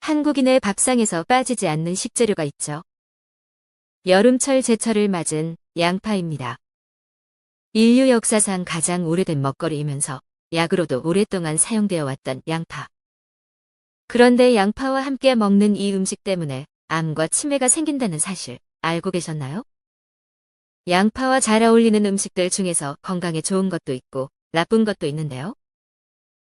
한국인의 밥상에서 빠지지 않는 식재료가 있죠. 여름철 제철을 맞은 양파입니다. 인류 역사상 가장 오래된 먹거리이면서 약으로도 오랫동안 사용되어 왔던 양파. 그런데 양파와 함께 먹는 이 음식 때문에 암과 치매가 생긴다는 사실 알고 계셨나요? 양파와 잘 어울리는 음식들 중에서 건강에 좋은 것도 있고 나쁜 것도 있는데요.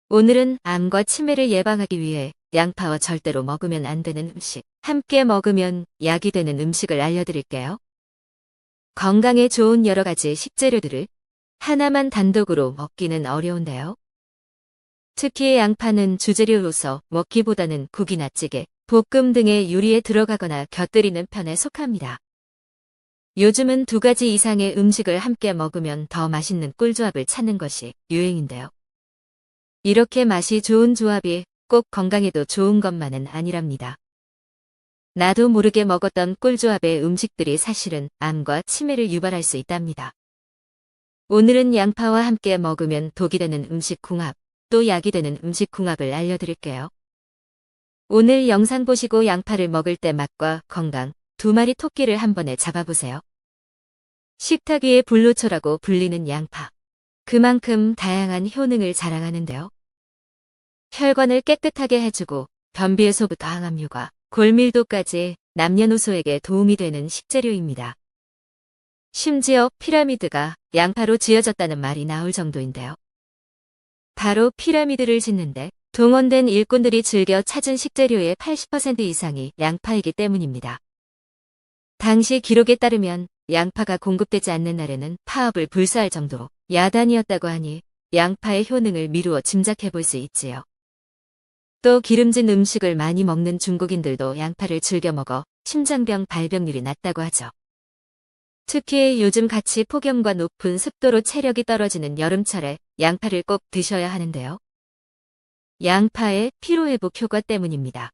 오늘은 암과 치매를 예방하기 위해 양파와 절대로 먹으면 안 되는 음식, 함께 먹으면 약이 되는 음식을 알려드릴게요. 건강에 좋은 여러 가지 식재료들을 하나만 단독으로 먹기는 어려운데요. 특히 양파는 주재료로서 먹기보다는 국이나 찌개, 볶음 등의 요리에 들어가거나 곁들이는 편에 속합니다. 요즘은 두 가지 이상의 음식을 함께 먹으면 더 맛있는 꿀조합을 찾는 것이 유행인데요. 이렇게 맛이 좋은 조합이 꼭 건강에도 좋은 것만은 아니랍니다. 나도 모르게 먹었던 꿀조합의 음식들이 사실은 암과 치매를 유발할 수 있답니다. 오늘은 양파와 함께 먹으면 독이 되는 음식 궁합, 또 약이 되는 음식 궁합을 알려드릴게요. 오늘 영상 보시고 양파를 먹을 때 맛과 건강, 두 마리 토끼를 한 번에 잡아보세요. 식탁 위의 불로초라고 불리는 양파. 그만큼 다양한 효능을 자랑하는데요. 혈관을 깨끗하게 해주고 변비에서부터 항암효과, 골밀도까지 남녀노소에게 도움이 되는 식재료입니다. 심지어 피라미드가 양파로 지어졌다는 말이 나올 정도인데요. 바로 피라미드를 짓는데 동원된 일꾼들이 즐겨 찾은 식재료의 80% 이상이 양파이기 때문입니다. 당시 기록에 따르면 양파가 공급되지 않는 날에는 파업을 불사할 정도로 야단이었다고 하니 양파의 효능을 미루어 짐작해 볼 수 있지요. 또 기름진 음식을 많이 먹는 중국인들도 양파를 즐겨 먹어 심장병 발병률이 낮다고 하죠. 특히 요즘 같이 폭염과 높은 습도로 체력이 떨어지는 여름철에 양파를 꼭 드셔야 하는데요. 양파의 피로회복 효과 때문입니다.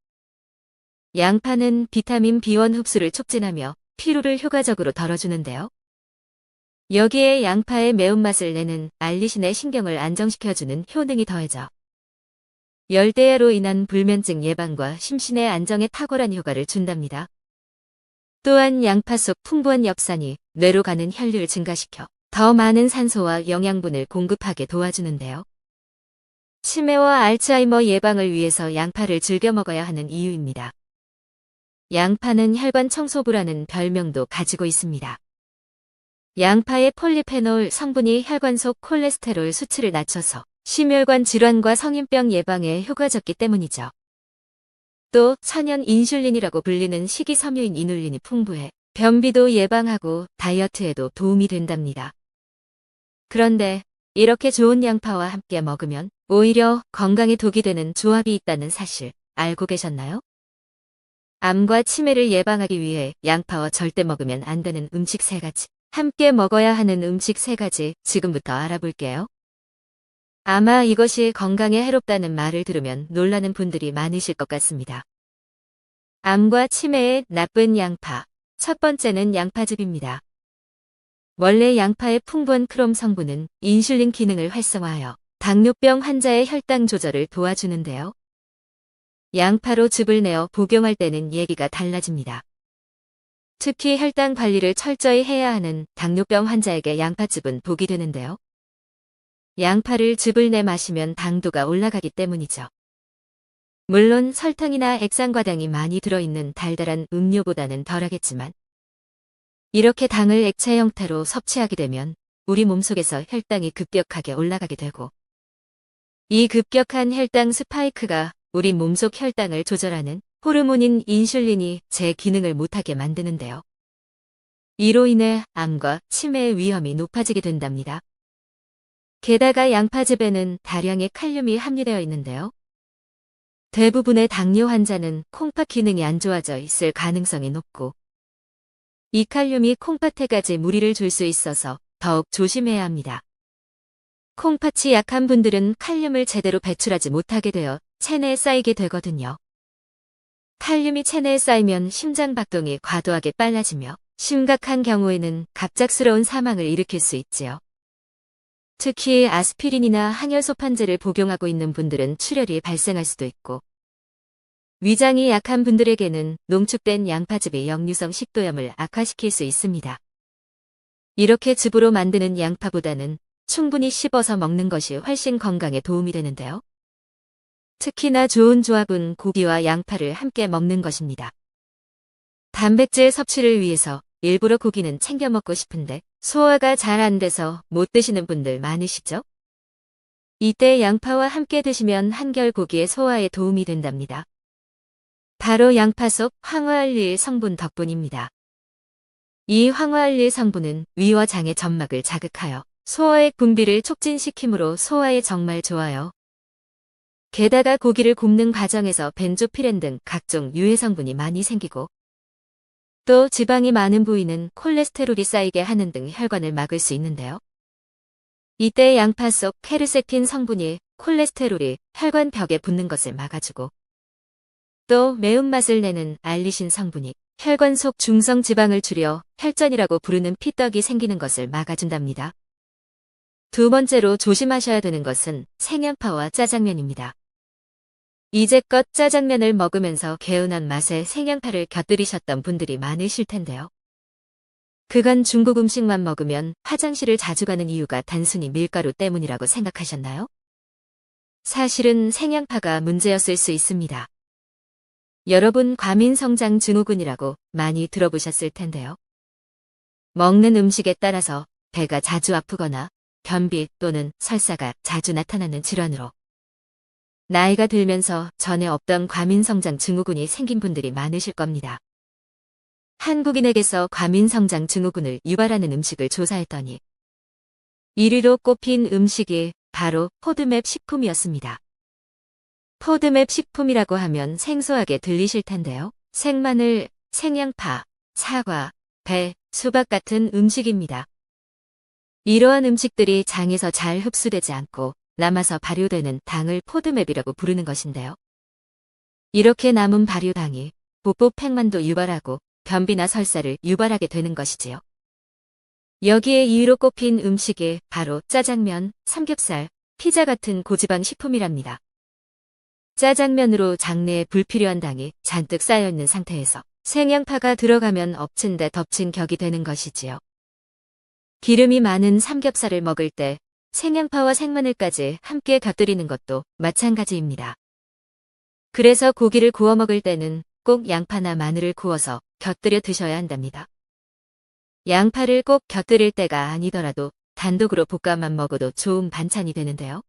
양파는 비타민 B1 흡수를 촉진하며 피로를 효과적으로 덜어주는데요. 여기에 양파의 매운맛을 내는 알리신의 신경을 안정시켜주는 효능이 더해져 열대야로 인한 불면증 예방과 심신의 안정에 탁월한 효과를 준답니다. 또한 양파 속 풍부한 엽산이 뇌로 가는 혈류를 증가시켜 더 많은 산소와 영양분을 공급하게 도와주는데요. 치매와 알츠하이머 예방을 위해서 양파를 즐겨 먹어야 하는 이유입니다. 양파는 혈관 청소부라는 별명도 가지고 있습니다. 양파의 폴리페놀 성분이 혈관 속 콜레스테롤 수치를 낮춰서 심혈관 질환과 성인병 예방에 효과적기 때문이죠. 또 천연 인슐린이라고 불리는 식이섬유인 이눌린이 풍부해 변비도 예방하고 다이어트에도 도움이 된답니다. 그런데 이렇게 좋은 양파와 함께 먹으면 오히려 건강에 독이 되는 조합이 있다는 사실 알고 계셨나요? 암과 치매를 예방하기 위해 양파와 절대 먹으면 안 되는 음식 3가지, 함께 먹어야 하는 음식 3가지 지금부터 알아볼게요. 아마 이것이 건강에 해롭다는 말을 들으면 놀라는 분들이 많으실 것 같습니다. 암과 치매에 나쁜 양파. 첫 번째는 양파즙입니다. 원래 양파의 풍부한 크롬 성분은 인슐린 기능을 활성화하여 당뇨병 환자의 혈당 조절을 도와주는데요. 양파로 즙을 내어 복용할 때는 얘기가 달라집니다. 특히 혈당 관리를 철저히 해야 하는 당뇨병 환자에게 양파즙은 복이 되는데요. 양파를 즙을 내 마시면 당도가 올라가기 때문이죠. 물론 설탕이나 액상과당이 많이 들어있는 달달한 음료보다는 덜하겠지만 이렇게 당을 액체 형태로 섭취하게 되면 우리 몸속에서 혈당이 급격하게 올라가게 되고 이 급격한 혈당 스파이크가 우리 몸속 혈당을 조절하는 호르몬인 인슐린이 제 기능을 못하게 만드는데요. 이로 인해 암과 치매의 위험이 높아지게 된답니다. 게다가 양파즙에는 다량의 칼륨이 함유되어 있는데요. 대부분의 당뇨 환자는 콩팥 기능이 안 좋아져 있을 가능성이 높고 이 칼륨이 콩팥에까지 무리를 줄 수 있어서 더욱 조심해야 합니다. 콩팥이 약한 분들은 칼륨을 제대로 배출하지 못하게 되어 체내에 쌓이게 되거든요. 칼륨이 체내에 쌓이면 심장 박동이 과도하게 빨라지며 심각한 경우에는 갑작스러운 사망을 일으킬 수 있지요. 특히 아스피린이나 항열소판제를 복용하고 있는 분들은 출혈이 발생할 수도 있고 위장이 약한 분들에게는 농축된 양파즙이 역류성 식도염을 악화시킬 수 있습니다. 이렇게 즙으로 만드는 양파보다는 충분히 씹어서 먹는 것이 훨씬 건강에 도움이 되는데요. 특히나 좋은 조합은 고기와 양파를 함께 먹는 것입니다. 단백질 섭취를 위해서 일부러 고기는 챙겨 먹고 싶은데 소화가 잘 안 돼서 못 드시는 분들 많으시죠? 이때 양파와 함께 드시면 한결 고기의 소화에 도움이 된답니다. 바로 양파 속 황화알릴 성분 덕분입니다. 이 황화알릴 성분은 위와 장의 점막을 자극하여 소화의 분비를 촉진시키므로 소화에 정말 좋아요. 게다가 고기를 굽는 과정에서 벤조피렌 등 각종 유해 성분이 많이 생기고 또 지방이 많은 부위는 콜레스테롤이 쌓이게 하는 등 혈관을 막을 수 있는데요. 이때 양파 속 케르세틴 성분이 콜레스테롤이 혈관 벽에 붙는 것을 막아주고 또 매운맛을 내는 알리신 성분이 혈관 속 중성 지방을 줄여 혈전이라고 부르는 피떡이 생기는 것을 막아준답니다. 두 번째로 조심하셔야 되는 것은 생양파와 짜장면입니다. 이제껏 짜장면을 먹으면서 개운한 맛에 생양파를 곁들이셨던 분들이 많으실 텐데요. 그간 중국 음식만 먹으면 화장실을 자주 가는 이유가 단순히 밀가루 때문이라고 생각하셨나요? 사실은 생양파가 문제였을 수 있습니다. 여러분 과민성장 증후군이라고 많이 들어보셨을 텐데요. 먹는 음식에 따라서 배가 자주 아프거나 변비 또는 설사가 자주 나타나는 질환으로 나이가 들면서 전에 없던 과민성장 증후군이 생긴 분들이 많으실 겁니다. 한국인에게서 과민성장 증후군을 유발하는 음식을 조사했더니 1위로 꼽힌 음식이 바로 포드맵 식품이었습니다. 포드맵 식품이라고 하면 생소하게 들리실 텐데요. 생마늘, 생양파, 사과, 배, 수박 같은 음식입니다. 이러한 음식들이 장에서 잘 흡수되지 않고 남아서 발효되는 당을 포드맵이라고 부르는 것인데요. 이렇게 남은 발효당이 복부팽만도 유발하고 변비나 설사를 유발하게 되는 것이지요. 여기에 2위로 꼽힌 음식이 바로 짜장면, 삼겹살, 피자 같은 고지방 식품이랍니다. 짜장면으로 장내에 불필요한 당이 잔뜩 쌓여있는 상태에서 생양파가 들어가면 엎친 데 덮친 격이 되는 것이지요. 기름이 많은 삼겹살을 먹을 때 생양파와 생마늘까지 함께 곁들이는 것도 마찬가지입니다. 그래서 고기를 구워 먹을 때는 꼭 양파나 마늘을 구워서 곁들여 드셔야 한답니다. 양파를 꼭 곁들일 때가 아니더라도 단독으로 볶아만 먹어도 좋은 반찬이 되는데요.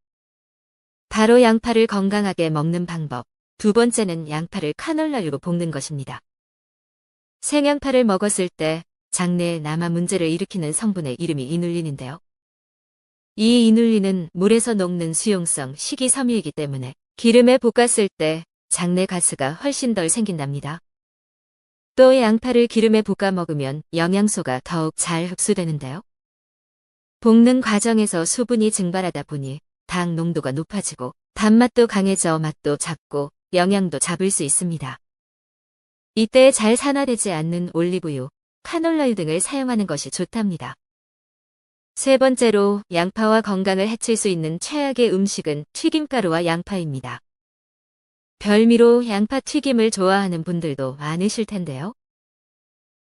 바로 양파를 건강하게 먹는 방법. 두 번째는 양파를 카놀라유로 볶는 것입니다. 생양파를 먹었을 때 장내에 남아 문제를 일으키는 성분의 이름이 이눌린인데요. 이 이눌린은 물에서 녹는 수용성 식이섬유이기 때문에 기름에 볶았을 때 장내 가스가 훨씬 덜 생긴답니다. 또 양파를 기름에 볶아 먹으면 영양소가 더욱 잘 흡수되는데요. 볶는 과정에서 수분이 증발하다 보니 당 농도가 높아지고 단맛도 강해져 맛도 잡고 영양도 잡을 수 있습니다. 이때 잘 산화되지 않는 올리브유, 카놀라유 등을 사용하는 것이 좋답니다. 세 번째로 양파와 건강을 해칠 수 있는 최악의 음식은 튀김가루와 양파입니다. 별미로 양파 튀김을 좋아하는 분들도 많으실 텐데요.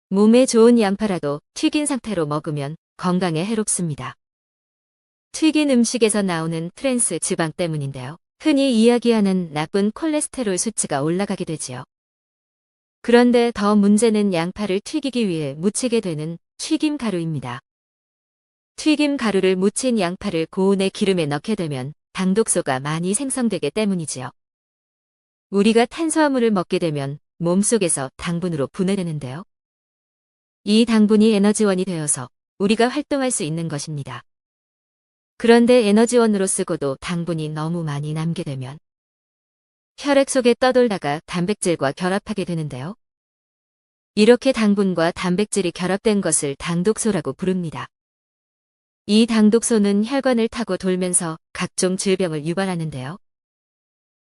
몸에 좋은 양파라도 튀긴 상태로 먹으면 건강에 해롭습니다. 튀긴 음식에서 나오는 트랜스 지방 때문인데요. 흔히 이야기하는 나쁜 콜레스테롤 수치가 올라가게 되지요. 그런데 더 문제는 양파를 튀기기 위해 묻히게 되는 튀김 가루입니다. 튀김 가루를 묻힌 양파를 고온의 기름에 넣게 되면 당독소가 많이 생성되기 때문이지요. 우리가 탄수화물을 먹게 되면 몸속에서 당분으로 분해되는데요. 이 당분이 에너지원이 되어서 우리가 활동할 수 있는 것입니다. 그런데 에너지원으로 쓰고도 당분이 너무 많이 남게 되면 혈액 속에 떠돌다가 단백질과 결합하게 되는데요. 이렇게 당분과 단백질이 결합된 것을 당독소라고 부릅니다. 이 당독소는 혈관을 타고 돌면서 각종 질병을 유발하는데요.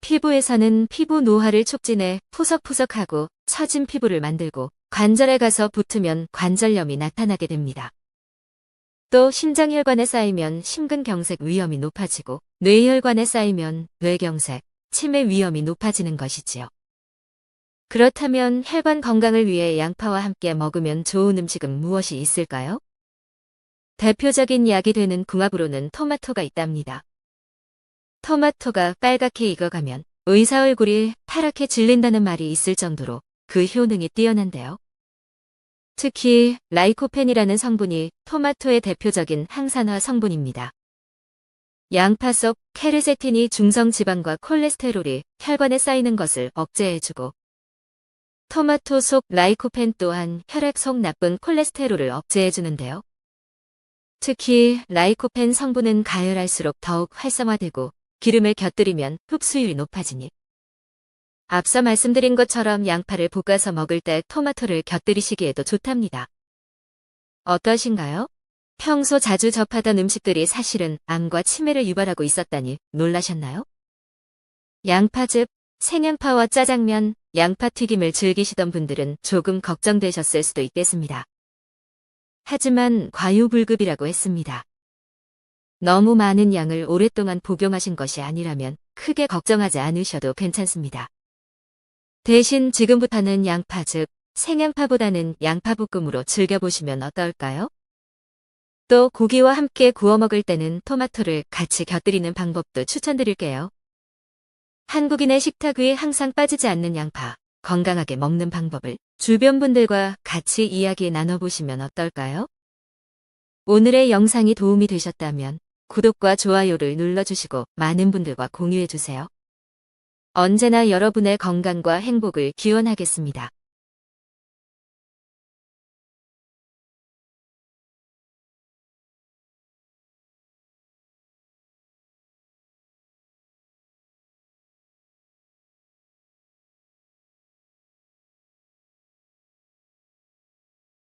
피부에서는 피부 노화를 촉진해 푸석푸석하고 처진 피부를 만들고 관절에 가서 붙으면 관절염이 나타나게 됩니다. 또 심장혈관에 쌓이면 심근경색 위험이 높아지고 뇌혈관에 쌓이면 뇌경색, 치매 위험이 높아지는 것이지요. 그렇다면 혈관 건강을 위해 양파와 함께 먹으면 좋은 음식은 무엇이 있을까요? 대표적인 약이 되는 궁합으로는 토마토가 있답니다. 토마토가 빨갛게 익어가면 의사 얼굴이 파랗게 질린다는 말이 있을 정도로 그 효능이 뛰어난데요. 특히 라이코펜이라는 성분이 토마토의 대표적인 항산화 성분입니다. 양파 속 케르세틴이 중성 지방과 콜레스테롤이 혈관에 쌓이는 것을 억제해주고, 토마토 속 라이코펜 또한 혈액 속 나쁜 콜레스테롤을 억제해주는데요. 특히 라이코펜 성분은 가열할수록 더욱 활성화되고 기름을 곁들이면 흡수율이 높아지니, 앞서 말씀드린 것처럼 양파를 볶아서 먹을 때 토마토를 곁들이시기에도 좋답니다. 어떠신가요? 평소 자주 접하던 음식들이 사실은 암과 치매를 유발하고 있었다니 놀라셨나요? 양파즙, 생양파와 짜장면, 양파튀김을 즐기시던 분들은 조금 걱정되셨을 수도 있겠습니다. 하지만 과유불급이라고 했습니다. 너무 많은 양을 오랫동안 복용하신 것이 아니라면 크게 걱정하지 않으셔도 괜찮습니다. 대신 지금부터는 양파즙, 생양파보다는 양파볶음으로 즐겨보시면 어떨까요? 또 고기와 함께 구워 먹을 때는 토마토를 같이 곁들이는 방법도 추천드릴게요. 한국인의 식탁 위에 항상 빠지지 않는 양파, 건강하게 먹는 방법을 주변 분들과 같이 이야기 나눠보시면 어떨까요? 오늘의 영상이 도움이 되셨다면 구독과 좋아요를 눌러주시고 많은 분들과 공유해주세요. 언제나 여러분의 건강과 행복을 기원하겠습니다.